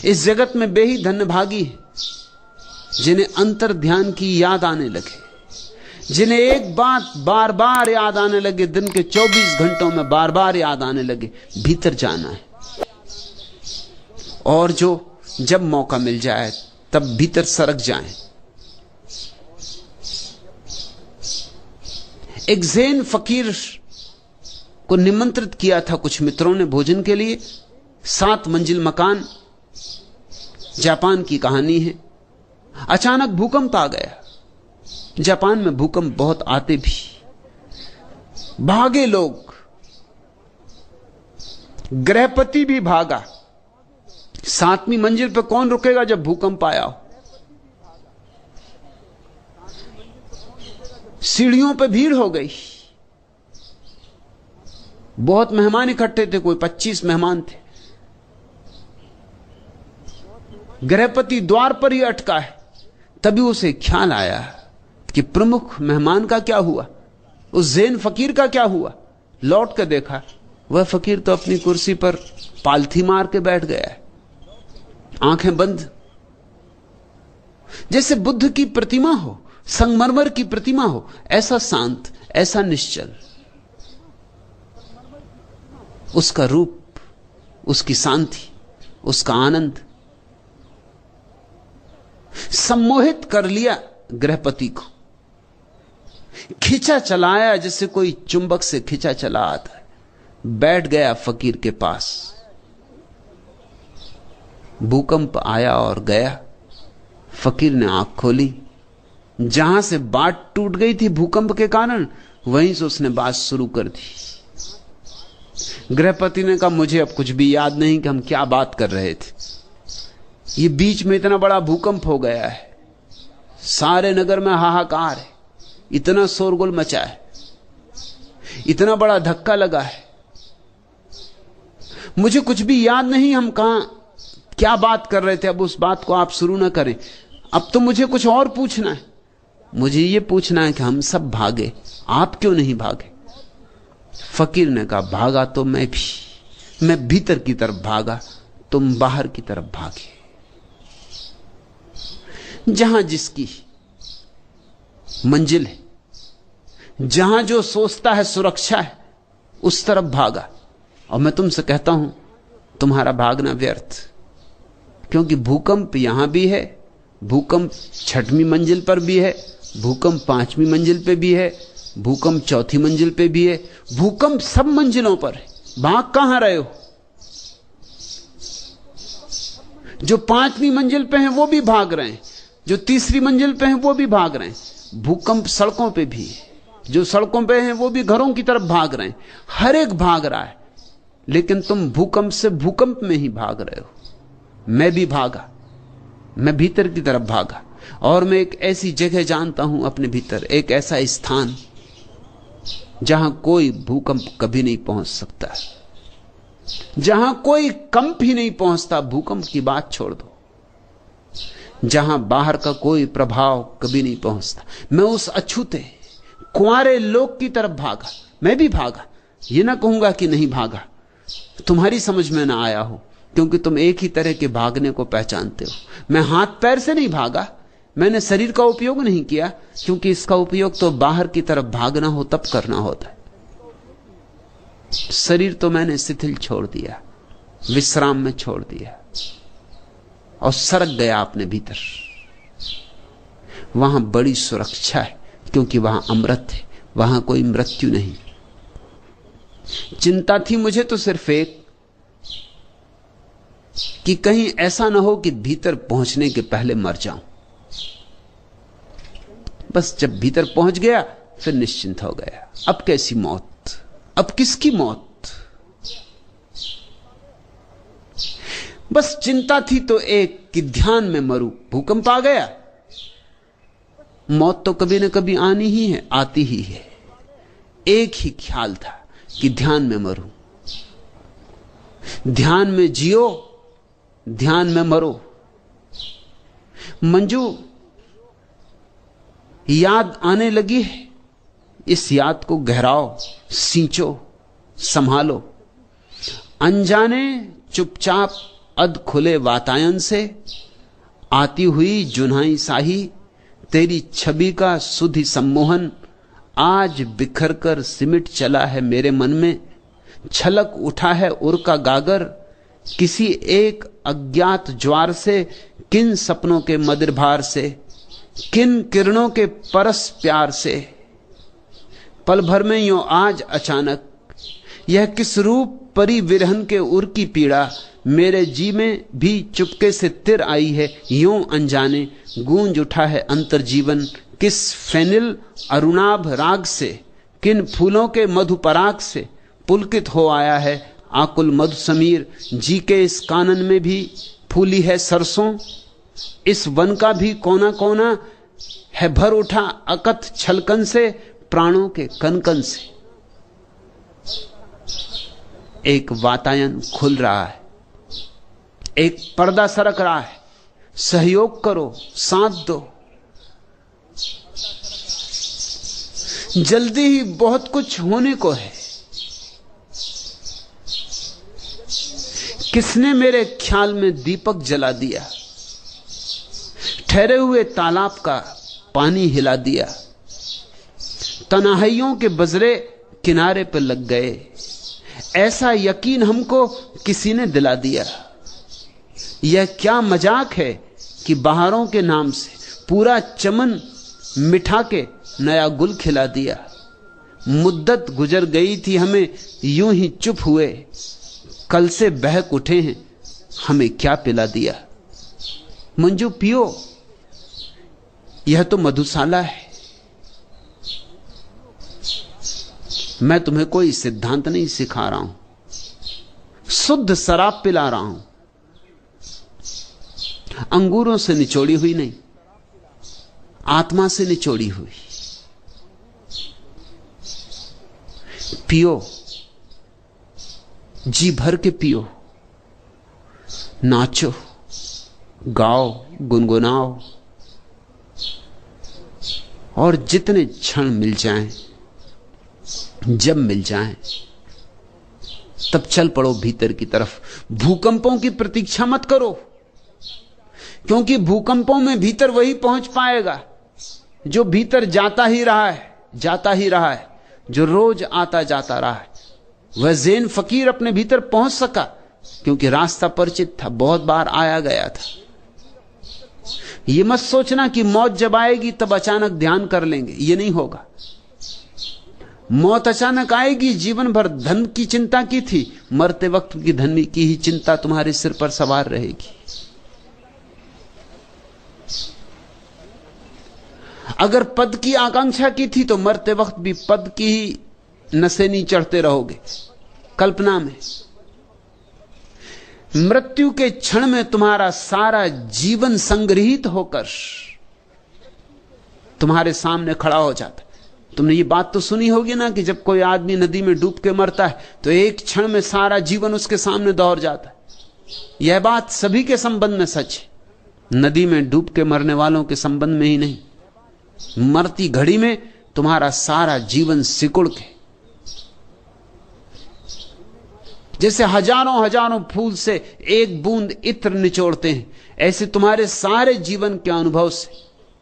इस जगत में वे ही धन्यभागी हैं जिन्हें अंतर ध्यान की याद आने लगे, जिन्हें एक बात बार बार याद आने लगे, दिन के 24 घंटों में बार बार याद आने लगे, भीतर जाना है। और जो जब मौका मिल जाए तब भीतर सरक जाएं। एक ज़ैन फकीर को निमंत्रित किया था कुछ मित्रों ने भोजन के लिए। 7 मंजिल मकान, जापान की कहानी है। अचानक भूकंप आ गया। जापान में भूकंप बहुत आते भी, भागे लोग, गृहपति भी भागा। 7वीं मंजिल पर कौन रुकेगा जब भूकंप आया हो? सीढ़ियों पर भीड़ हो गई। बहुत मेहमान इकट्ठे थे, कोई 25 मेहमान थे। गृहपति द्वार पर ही अटका है। तभी उसे ख्याल आया कि प्रमुख मेहमान का क्या हुआ, उस ज़ैन फकीर का क्या हुआ। लौट कर देखा, वह फकीर तो अपनी कुर्सी पर पालथी मार के बैठ गया है, आंखें बंद, जैसे बुद्ध की प्रतिमा हो, संगमरमर की प्रतिमा हो, ऐसा शांत, ऐसा निश्चल। उसका रूप, उसकी शांति, उसका आनंद सम्मोहित कर लिया गृहपति को। खिंचा चलाया जैसे कोई चुंबक से खिंचा चला आता है। बैठ गया फकीर के पास। भूकंप आया और गया। फकीर ने आंख खोली। जहां से बात टूट गई थी भूकंप के कारण, वहीं से उसने बात शुरू कर दी। गृहपति ने कहा, मुझे अब कुछ भी याद नहीं कि हम क्या बात कर रहे थे। ये बीच में इतना बड़ा भूकंप हो गया है, सारे नगर में हाहाकार है, इतना शोरगुल मचा है, इतना बड़ा धक्का लगा है, मुझे कुछ भी याद नहीं हम कहां क्या बात कर रहे थे। अब उस बात को आप शुरू ना करें। अब तो मुझे कुछ और पूछना है। मुझे यह पूछना है कि हम सब भागे, आप क्यों नहीं भागे? फकीर ने कहा, भागा तो मैं भी। मैं भीतर की तरफ भागा, तुम बाहर की तरफ भागे। जहां जिसकी मंजिल है, जहां जो सोचता है सुरक्षा है, उस तरफ भागा। और मैं तुमसे कहता हूं, तुम्हारा भागना व्यर्थ, क्योंकि भूकंप यहां भी है, भूकंप 6वीं मंजिल पर भी है, भूकंप 5वीं मंजिल पे भी है, भूकंप 4थी मंजिल पे भी है, भूकंप सब मंजिलों पर है। भाग कहां रहे हो? जो 5वीं मंजिल पे हैं वो भी भाग रहे हैं, जो 3री मंजिल पे हैं वो भी भाग रहे हैं। भूकंप सड़कों पे भी है, जो सड़कों पे हैं वो भी घरों की तरफ भाग रहे हैं। हर एक भाग रहा है, लेकिन तुम भूकंप से भूकंप में ही भाग रहे हो। मैं भी भागा, मैं भीतर की तरफ भागा। और मैं एक ऐसी जगह जानता हूं अपने भीतर, एक ऐसा स्थान जहां कोई भूकंप कभी नहीं पहुंच सकता, जहां कोई कंप ही नहीं पहुंचता। भूकंप की बात छोड़ दो, जहां बाहर का कोई प्रभाव कभी नहीं पहुंचता। मैं उस अछूते कुंवारे लोक की तरफ भागा। मैं भी भागा, यह ना कहूंगा कि नहीं भागा। तुम्हारी समझ में ना आया हो, क्योंकि तुम एक ही तरह के भागने को पहचानते हो। मैं हाथ पैर से नहीं भागा, मैंने शरीर का उपयोग नहीं किया, क्योंकि इसका उपयोग तो बाहर की तरफ भागना हो तब करना होता है। शरीर तो मैंने शिथिल छोड़ दिया, विश्राम में छोड़ दिया और सरक गया अपने भीतर। वहां बड़ी सुरक्षा है, क्योंकि वहां अमृत है, वहां कोई मृत्यु नहीं। चिंता थी मुझे तो सिर्फ एक, कि कहीं ऐसा ना हो कि भीतर पहुंचने के पहले मर जाऊं। बस जब भीतर पहुंच गया फिर निश्चिंत हो गया। अब कैसी मौत, अब किसकी मौत? बस चिंता थी तो एक कि ध्यान में मरूं। भूकंप आ गया, मौत तो कभी ना कभी आनी ही है, आती ही है। एक ही ख्याल था कि ध्यान में मरूं, ध्यान में जियो, ध्यान में मरो। मंजू, याद आने लगी है, इस याद को गहराओ, सींचो, संभालो। अनजाने चुपचाप अध खुले वातायन से आती हुई जुन्हाई साही, तेरी छवि का सुधि सम्मोहन आज बिखर कर सिमट चला है मेरे मन में। छलक उठा है उर का गागर किसी एक अज्ञात ज्वार से, किन सपनों के मदिर भार से, किन किरणों के परस प्यार से। पल भर में यूं आज अचानक यह किस रूप परी विरहन के उर की पीड़ा, मेरे जी में भी चुपके से तिर आई है यूं अनजाने। गूंज उठा है अंतर जीवन किस फेनिल अरुणाभ राग से, किन फूलों के मधुपराग से पुलकित हो आया है आकुल मधु समीर। जी के इस कानन में भी फूली है सरसों, इस वन का भी कोना कोना है भर उठा अकथ छलकन से, प्राणों के कनकन से। एक वातायन खुल रहा है, एक पर्दा सरक रहा है। सहयोग करो, साथ दो। जल्दी ही बहुत कुछ होने को है। किसने मेरे ख्याल में दीपक जला दिया, ठहरे हुए तालाब का पानी हिला दिया। तन्हाइयों के बजरे किनारे पर लग गए, ऐसा यकीन हमको किसी ने दिला दिया। यह क्या मजाक है कि बहारों के नाम से पूरा चमन मिठा के नया गुल खिला दिया। मुद्दत गुजर गई थी हमें यूं ही चुप हुए, कल से बहक उठे हैं हमें क्या पिला दिया। मंजू पियो, यह तो मधुशाला है। मैं तुम्हें कोई सिद्धांत नहीं सिखा रहा हूं, शुद्ध शराब पिला रहा हूं, अंगूरों से निचोड़ी हुई नहीं, आत्मा से निचोड़ी हुई। पियो, जी भर के पियो, नाचो, गाओ, गुनगुनाओ, और जितने क्षण मिल जाएं, जब मिल जाएं, तब चल पड़ो भीतर की तरफ। भूकंपों की प्रतीक्षा मत करो, क्योंकि भूकंपों में भीतर वही पहुंच पाएगा जो भीतर जाता ही रहा है, जाता ही रहा है, जो रोज आता जाता रहा है। वह ज़ैन फकीर अपने भीतर पहुंच सका क्योंकि रास्ता परिचित था, बहुत बार आया गया था। यह मत सोचना कि मौत जब आएगी तब अचानक ध्यान कर लेंगे, यह नहीं होगा। मौत अचानक आएगी। जीवन भर धन की चिंता की थी, मरते वक्त की धन की ही चिंता तुम्हारे सिर पर सवार रहेगी। अगर पद की आकांक्षा की थी तो मरते वक्त भी पद की ही नशेनी चढ़ते रहोगे कल्पना में। मृत्यु के क्षण में तुम्हारा सारा जीवन संग्रहित होकर तुम्हारे सामने खड़ा हो जाता। तुमने ये बात तो सुनी होगी ना कि जब कोई आदमी नदी में डूब के मरता है तो एक क्षण में सारा जीवन उसके सामने दौड़ जाता है। यह बात सभी के संबंध में सच है, नदी में डूब के मरने वालों के संबंध में ही नहीं। मरती घड़ी में तुम्हारा सारा जीवन सिकुड़ के, जैसे हजारों हजारों फूल से एक बूंद इत्र निचोड़ते हैं, ऐसे तुम्हारे सारे जीवन के अनुभव से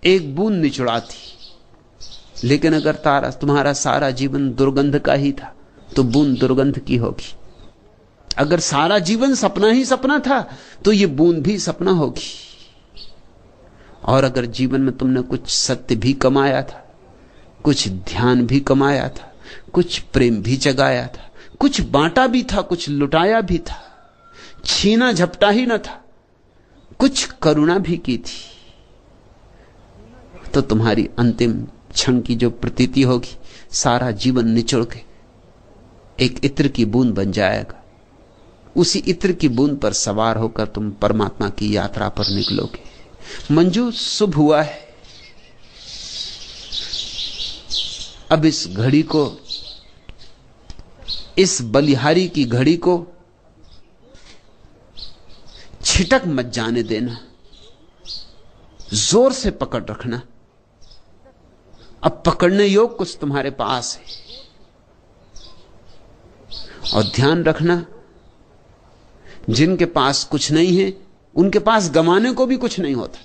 एक बूंद निचोड़ाती। लेकिन अगर तुम्हारा सारा जीवन दुर्गंध का ही था तो बूंद दुर्गंध की होगी। अगर सारा जीवन सपना ही सपना था तो यह बूंद भी सपना होगी। और अगर जीवन में तुमने कुछ सत्य भी कमाया था, कुछ ध्यान भी कमाया था, कुछ प्रेम भी जगाया था, कुछ बांटा भी था, कुछ लुटाया भी था, छीना झपटा ही न था, कुछ करुणा भी की थी, तो तुम्हारी अंतिम क्षण की जो प्रतीति होगी, सारा जीवन निचोड़ के एक इत्र की बूंद बन जाएगा। उसी इत्र की बूंद पर सवार होकर तुम परमात्मा की यात्रा पर निकलोगे। मंजू, शुभ हुआ है। अब इस घड़ी को, इस बलिहारी की घड़ी को छिटक मत जाने देना, जोर से पकड़ रखना। अब पकड़ने योग कुछ तुम्हारे पास है। और ध्यान रखना जिनके पास कुछ नहीं है उनके पास गंवाने को भी कुछ नहीं होता,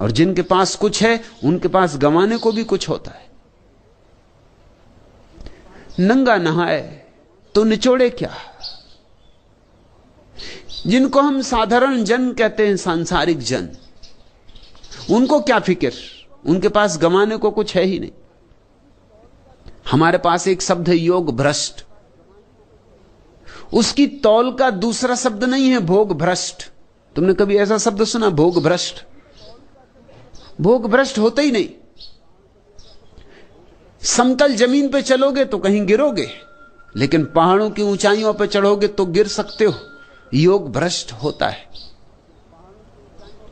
और जिनके पास कुछ है उनके पास गंवाने को भी कुछ होता है। नंगा नहाए तो निचोड़े क्या। जिनको हम साधारण जन कहते हैं, सांसारिक जन, उनको क्या फिक्र, उनके पास गंवाने को कुछ है ही नहीं। हमारे पास एक शब्द है योग भ्रष्ट, उसकी तौल का दूसरा शब्द नहीं है भोग भ्रष्ट। तुमने कभी ऐसा शब्द सुना, भोग भ्रष्ट? भोग भ्रष्ट होता ही नहीं। समतल जमीन पे चलोगे तो कहीं गिरोगे, लेकिन पहाड़ों की ऊंचाइयों पर चढ़ोगे तो गिर सकते हो। योग भ्रष्ट होता है।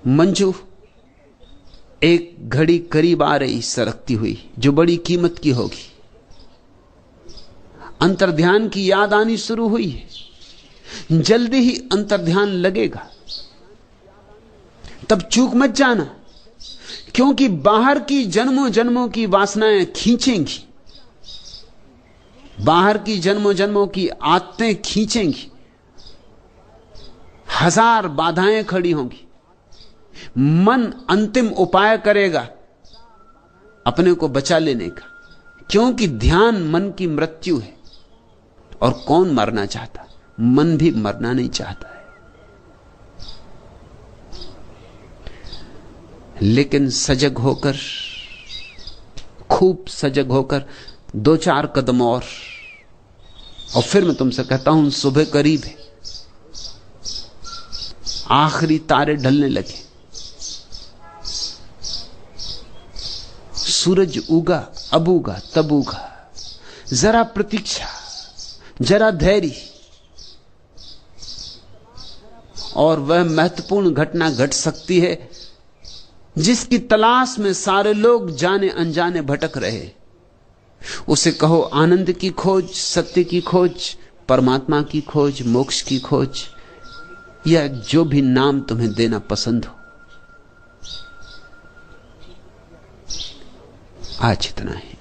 मंजू एक घड़ी करीब आ रही सरकती हुई, जो बड़ी कीमत की होगी। अंतर्ध्यान की याद आनी शुरू हुई है, जल्दी ही अंतर्ध्यान लगेगा। तब चूक मत जाना, क्योंकि बाहर की जन्मों जन्मों की वासनाएं खींचेंगी, बाहर की जन्मों जन्मों की आदतें खींचेंगी, हजार बाधाएं खड़ी होंगी। मन अंतिम उपाय करेगा अपने को बचा लेने का, क्योंकि ध्यान मन की मृत्यु है। और कौन मरना चाहता? मन भी मरना नहीं चाहता है। लेकिन सजग होकर, खूब सजग होकर 2-4 कदम और फिर मैं तुमसे कहता हूं सुबह करीब है, आखिरी तारे ढलने लगे, सूरज उगा, अब उगा, तब उगा। जरा प्रतीक्षा, जरा धैर्य, और वह महत्वपूर्ण घटना घट सकती है जिसकी तलाश में सारे लोग जाने अनजाने भटक रहे। उसे कहो आनंद की खोज, सत्य की खोज, परमात्मा की खोज, मोक्ष की खोज, या जो भी नाम तुम्हें देना पसंद हो। आज इतना है।